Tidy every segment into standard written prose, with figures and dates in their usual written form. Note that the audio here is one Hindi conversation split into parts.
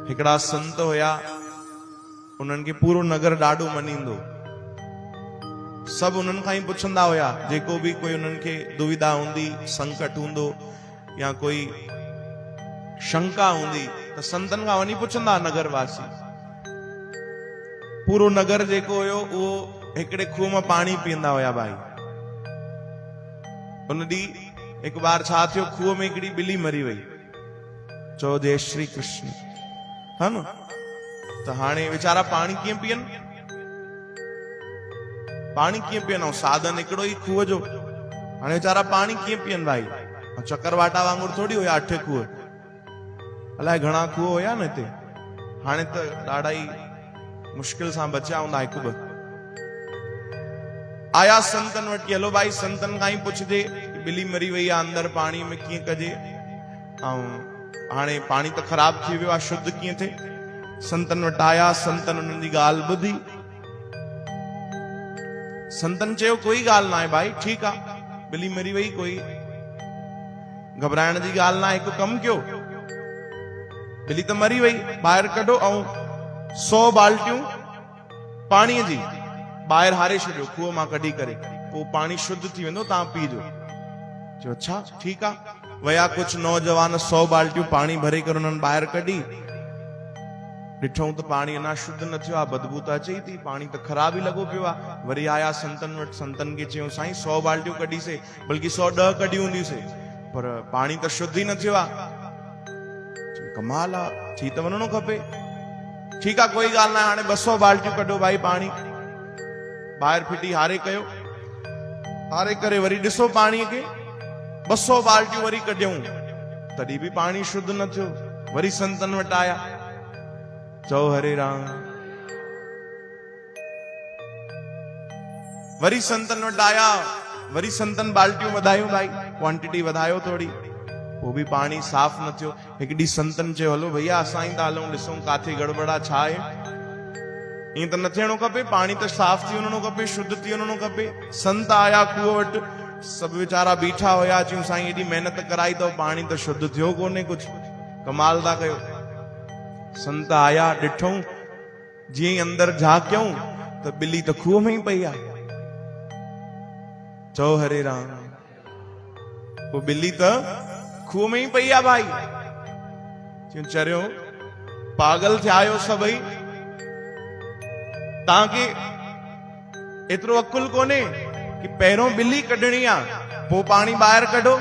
हिकड़ा संत होया, उन्हनि खे पूरो नगर ॾाढो मञींदो। सभु उन्हनि खां ई पुछंदा हुया, जेको भी कोई उन्हनि खे दुविधा हूंदी, संकट हूंदो या कोई शंका हूंदी त संतनि खां वञी पुछंदा नगरवासी। पूरो नगर जेको हुयो उहो हिकिड़े खूह मां पाणी पीअंदा हुया भाई। उन ॾींहुं हिकु बार छा थियो, खूह में हिकिड़ी ॿिली मरी वई। चओ जय श्री कृष्ण, हा न। त हाणे वीचारा पाणी कीअं पीअनि, पाणी कीअं पीअनि, साधन हिकिड़ो ई खूह जो। हाणे वीचारा पाणी कीअं पीअनि भाई। चकरवाटा वांगुरु थोड़ी हुया 8 खूह, अलाए घणा खूह हुया न हिते। हाणे त ॾाढा ई मुश्किल सां बचिया हूंदा, 1-2 आया संतन वटि। हलो भाई संतन खां ई पुछजे, ॿिली मरी वई आहे, अंदर पाणी में कीअं कजे, ऐं हाणे पाणी त ख़राब थी वियो आहे, शुद्ध कीअं थिए। संतन वटि आया, संतन उन्हनि जी ॻाल्हि ॿुधी। संतन चयो कोई ॻाल्हि ना आहे भाई, ठीकु आहे, ॿिली मरी वई, कोई घबराइण जी ॻाल्हि ना आहे। हिकु कमु कयो, ॿिली त मरी वई, ॿाहिरि कढो ऐं 100 बाल्टियूं पाणीअ जी ॿाहिरि हारे छॾियो, खूह मां कढी करे, पोइ पाणी शुद्ध थी वेंदो, तव्हां पीजो। चयो अच्छा ठीकु आहे। वया कुछ नौजवान 100 बाल्टियूं पाणी भरे करे उन्हनि ॿाहिरि कढी। ॾिठऊं त पाणी अञा शुद्ध न थियो आहे, बदबू त अचे ई थी, पाणी त ख़राब ई लॻो पियो आहे। वरी आया संतन वटि, संतन खे चयूं साईं 100 बाल्टियूं कढीसीं, बल्कि 110 कढी हूंदियूंसीं, पर पाणी त शुद्ध ई न थियो आहे। कमाल आहे, थी त वञणो खपे। ठीकु आहे कोई ॻाल्हि न आहे, हाणे 200 बाल्टियूं कढो भाई पाणी, ॿाहिरि फिटी हारे कयो। हारे करे वरी ॾिसो पाणीअ खे, 200 बाल्टियूं वरी कढियऊं, तॾहिं बि पाणी शुद्ध न थियो। वरी संतन वटि आया, चओ हरे राम। वरी संतन वटि आया, वरी संतन बाल्टियूं वधायूं भाई, क्वांटिटी वधायो थोड़ी, वो भी पानी साफ न थियो। हिकु ॾींहुं संतन चयो हलो भैया असां ई था हलूं, ॾिसूं काथे गड़बड़ आहे, छा आहे। ईअं त न थियणो खपे, पाणी त साफ थी वञणो खपे, शुद्ध थी वञणो खपे। संत आया खूह वटि, सभु वीचारा बीठा हुया, चयूं साईं एॾी महिनत कराई अथव, पाणी त शुद्ध थियो कोन्हे, कुछ कमाल था कयो। संत आया, ॾिठऊं, जीअं ई अंदर झाकियऊं त ॿिली त खूह में ई पई आहे। चओ हरे राम। वो ॿिली त खूह में ई पई आहे भाई। चरियो पागल थिया आहियो सभई, तव्हांखे एतिरो अकुल कोन्हे कि पहिरियों ॿिली कढणी आहे, पोइ पाणी ॿाहिरि कढो।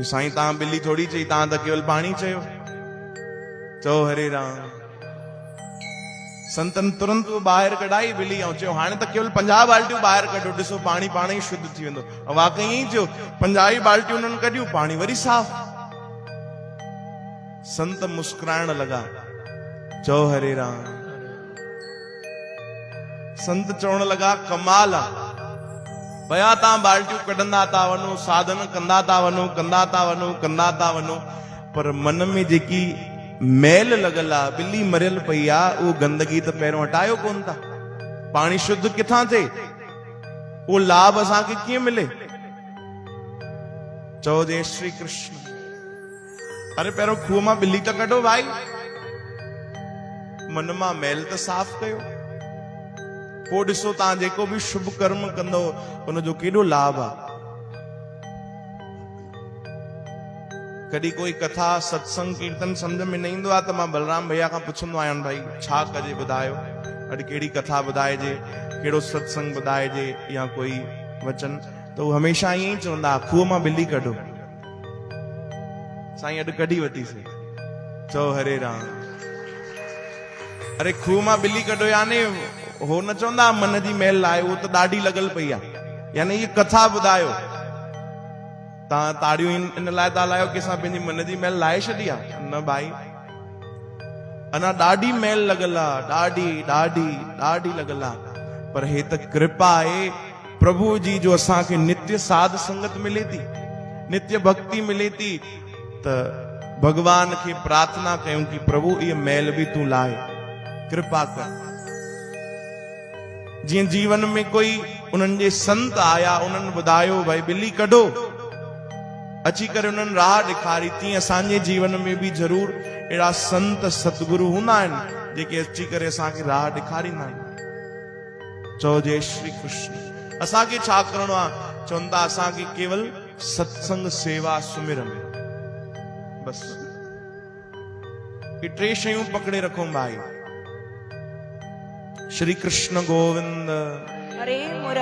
साईं तव्हां ॿिली थोड़ी चई, तव्हां त केवल पाणी चयो। चओ हरे राम। संतन तुरंत ॿाहिरि कढाई ॿिली, ऐं चयो हाणे त केवल 50 बाल्टियूं ॿाहिरि कढो, ॾिसो पाणी पाण ई शुद्ध थी वेंदो। ऐं वाकई ई थियो, 50 बाल्टियूं उन्हनि कढियूं, पाणी वरी साफ़। संत मुस्कुराइण लॻा, चओ हरे राम। संत चवण लॻा कमाल आहे, भया तव्हां बाल्टियूं कढंदा था वञो, साधन कंदा था वञो, कंदा था वञो, कंदा था वञो, पर मन में जेकी मैल लॻल आहे, ॿिली मरियल पई आहे, उहो गंदगी त पहिरियों हटायो कोन था। पाणी शुद्ध किथां थिए, उहो लाभ असांखे कीअं मिले। चओ जय श्री कृष्ण। अरे पहिरियों खूह मां ॿिली त कढो भाई, मन मां मैल त साफ़ कयो, पोइ ॾिसो तव्हां जेको बि शुभ कर्म कंदो उनजो केॾो लाभ आहे। कॾहिं कोई कथा सत्संग कीर्तन सम्झ में न ईंदो आहे त मां बलराम भैया खां पुछंदो आहियां, भाई छा कजे ॿुधायो, अॼु कहिड़ी कथा ॿुधाइजे, कहिड़ो सत्संग ॿुधाइजे या कोई वचन, त उहो हमेशह ईअं ई चवंदा खूह मां ॿिली कढो। साईं अॼु कढी वठीसीं। चओ हरे राम। अरे खूह मां ॿिली कढो, यानी हो न चवंदा मन जी मैल लाहे, उहो त ॾाढी लॻल पई आहे, यानी ये कथा ॿुधायो। तव्हां ताड़ियूं इन लाइ था लायो कि असां पंहिंजी मन जी मैल लाहे छॾी आहे? न भाई, अञा ॾाढी मैल लॻल आहे, ॾाढी ॾाढी ॾाढी लॻल आहे। पर हे त कृपा आहे प्रभु जी, जो असांखे नित्य साध संगत मिले थी, नित्य भक्ति मिले थी, त भगवान खे प्रार्थना कयूं कि प्रभु ये मैल भी तू लाए, कृपा कर। जीअं जीवन में कोई उन्हनि जे संत आया, उन्हनि ॿुधायो भाई ॿिली कढो, अची करे उन्हनि राह ॾेखारी। तीअं असांजे जीवन में बि ज़रूर अहिड़ा संत सतगुरु हूंदा आहिनि जेके अची करे असांखे राह ॾेखारींदा आहिनि। चओ जय श्री कृष्ण। असांखे छा करिणो आहे? चवनि था असांखे केवल सत्संग सेवा सुमिरन, बस ये टे शयूं पकड़े रखो भाई। श्री कृष्ण गोविंद। हरे मुरारी।